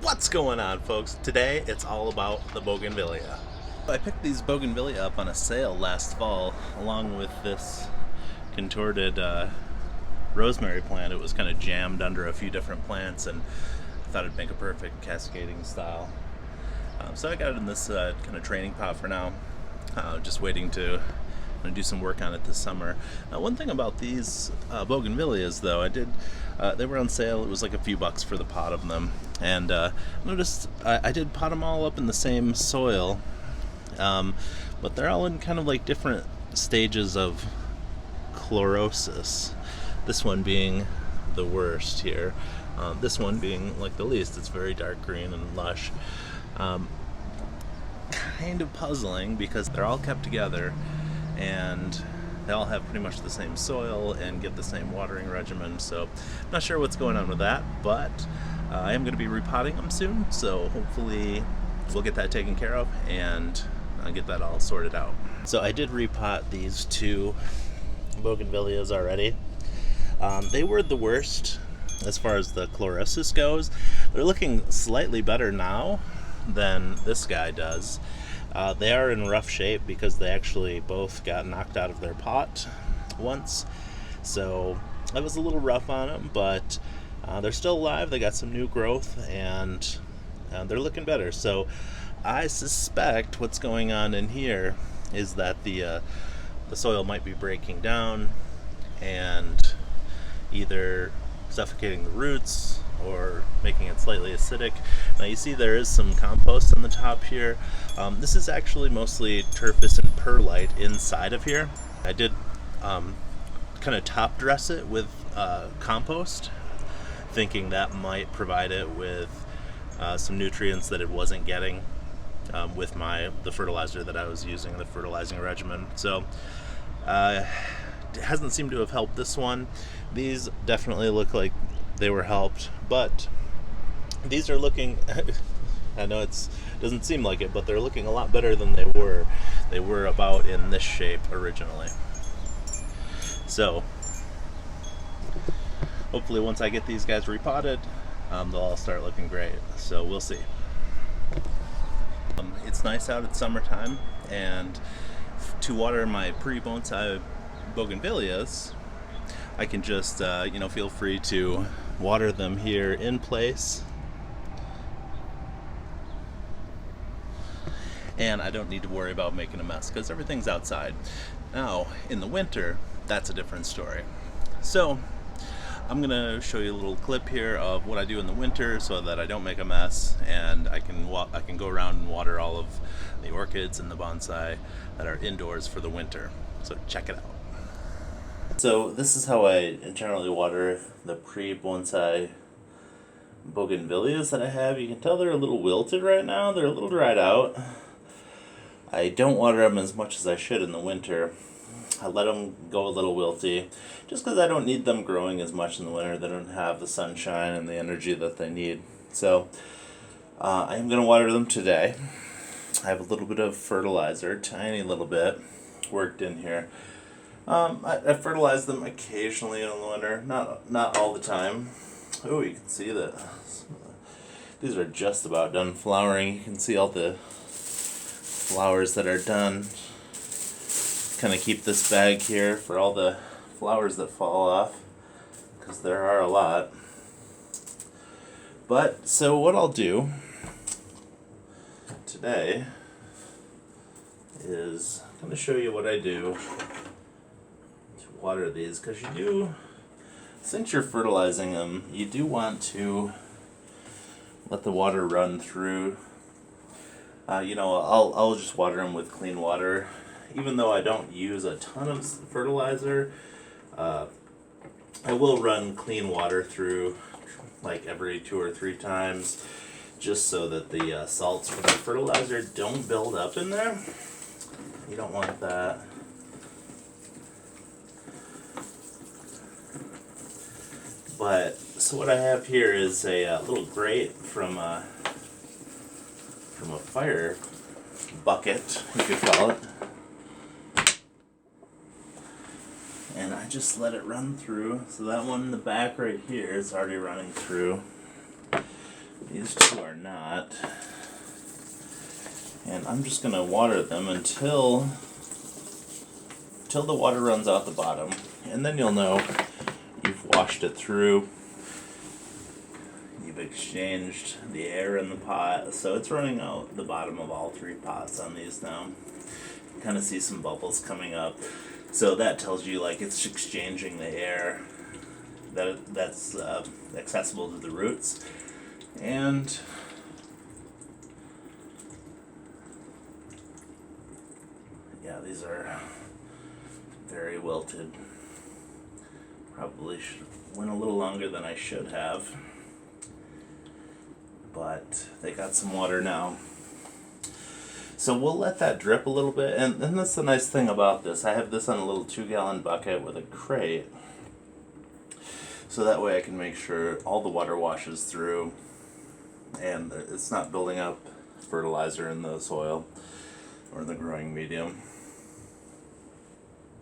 What's going on, folks? Today it's all about the Bougainvillea. I picked these Bougainvillea up on a sale last fall along with this contorted rosemary plant. It was kind of jammed under a few different plants and I thought it'd make a perfect cascading style. So I got it in this kind of training pot for now. Just waiting to do some work on it this summer. One thing about these bougainvilleas, though, they were on sale. It was like a few bucks for the pot of them, and noticed I did pot them all up in the same soil, but they're all in kind of like different stages of chlorosis. This one being the worst here. This one being like the least. It's very dark green and lush. Kind of puzzling because they're all kept together and they all have pretty much the same soil and get the same watering regimen, so I'm not sure what's going on with that, but I am going to be repotting them soon, so hopefully we'll get that taken care of and I'll get that all sorted out. So I did repot these two bougainvilleas already. They were the worst as far as the chlorosis goes. They're looking slightly better now than this guy does. They are in rough shape because they actually both got knocked out of their pot once, so that was a little rough on them, but they're still alive. They got some new growth and they're looking better. So I suspect what's going on in here is that the soil might be breaking down and either suffocating the roots or making it slightly acidic. Now you see there is some compost on the top here. This is actually mostly turfus and perlite inside of here. I did kind of top dress it with compost, thinking that might provide it with some nutrients that it wasn't getting with the fertilizer that I was using, the fertilizing regimen. So it hasn't seemed to have helped this one. These definitely look like they were helped, but these are looking I know it doesn't seem like it, but they're looking a lot better than they were. They were about in this shape originally. So hopefully once I get these guys repotted, they'll all start looking great. So we'll see. It's nice out, it's summertime, and to water my pre-bonsai bougainvilleas, I can just feel free to water them here in place, and I don't need to worry about making a mess because everything's outside. Now in the winter, that's a different story. So I'm gonna show you a little clip here of what I do in the winter so that I don't make a mess, and I can go around and water all of the orchids and the bonsai that are indoors for the winter. So check it out. So this is how I generally water the pre-bonsai bougainvilleas that I have. You can tell they're a little wilted right now. They're a little dried out. I don't water them as much as I should in the winter. I let them go a little wilty just because I don't need them growing as much in the winter. They don't have the sunshine and the energy that they need. So I am going to water them today. I have a little bit of fertilizer, tiny little bit, worked in here. I fertilize them occasionally in the winter, not all the time. Oh, you can see that these are just about done flowering. You can see all the flowers that are done. Kind of keep this bag here for all the flowers that fall off, because there are a lot. But so what I'll do today is I'm going to show you what I do to water these, because since you're fertilizing them, you do want to let the water run through. I'll just water them with clean water. Even though I don't use a ton of fertilizer, I will run clean water through like every 2 or 3 times, just so that the salts from the fertilizer don't build up in there. You don't want that. But so what I have here is a little grate from a fire bucket, you could call it. And I just let it run through. So that one in the back right here is already running through. These two are not. And I'm just going to water them until the water runs out the bottom. And then you'll know you've washed it through. You've exchanged the air in the pot. So it's running out the bottom of all 3 pots on these now. You kind of see some bubbles coming up. So that tells you like it's exchanging the air that's accessible to the roots. And yeah, these are very wilted. Probably went a little longer than I should have, but they got some water now. So we'll let that drip a little bit, and that's the nice thing about this. I have this on a little 2-gallon bucket with a crate, so that way I can make sure all the water washes through and it's not building up fertilizer in the soil or the growing medium.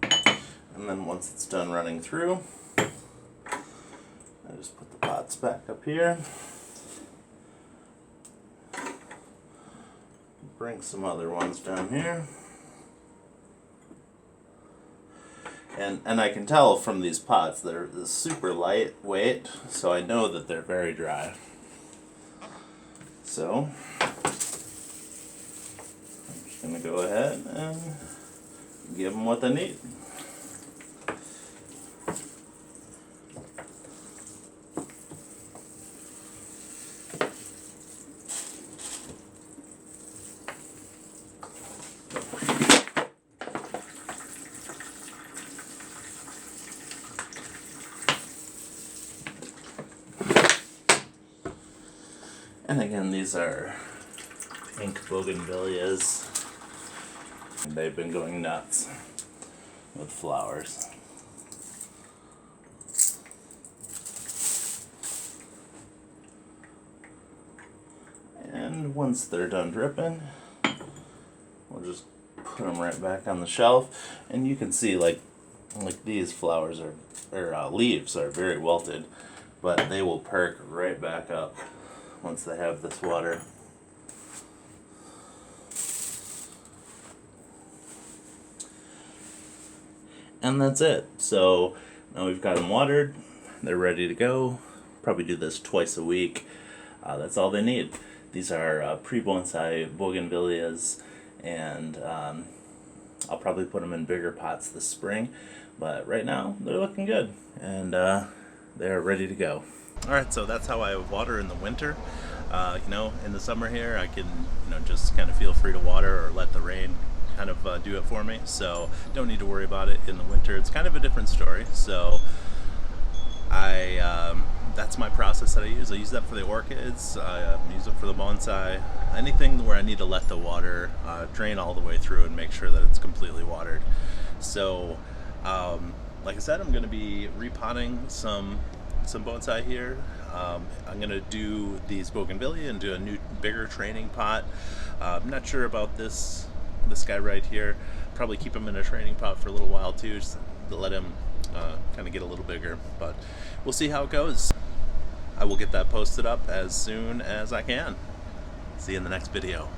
And then once it's done running through, I just put the pots back up here. Bring some other ones down here. And I can tell from these pots they're super lightweight, so I know that they're very dry. So I'm just going to go ahead and give them what they need. And again, these are pink Bougainvilleas. And they've been going nuts with flowers. And once they're done dripping, we'll just put them right back on the shelf. And you can see like these flowers or leaves are very wilted, but they will perk right back up once they have this water. And that's it. So now we've got them watered, they're ready to go. Probably do this twice a week. That's all they need. These are pre-bonsai Bougainvilleas, and I'll probably put them in bigger pots this spring, but right now they're looking good, and they're ready to go. Alright, so that's how I water in the winter. In the summer here I can just kind of feel free to water or let the rain kind of do it for me, so don't need to worry about it in the winter. It's kind of a different story. So that's my process that I use. I use that for the orchids, I use it for the bonsai, anything where I need to let the water drain all the way through and make sure that it's completely watered. So like I said, I'm going to be repotting some bonsai here. I'm going to do these Bougainvillea and do a new bigger training pot. I'm not sure about this guy right here. Probably keep him in a training pot for a little while too, just to let him kind of get a little bigger, but we'll see how it goes. I will get that posted up as soon as I can. See you in the next video.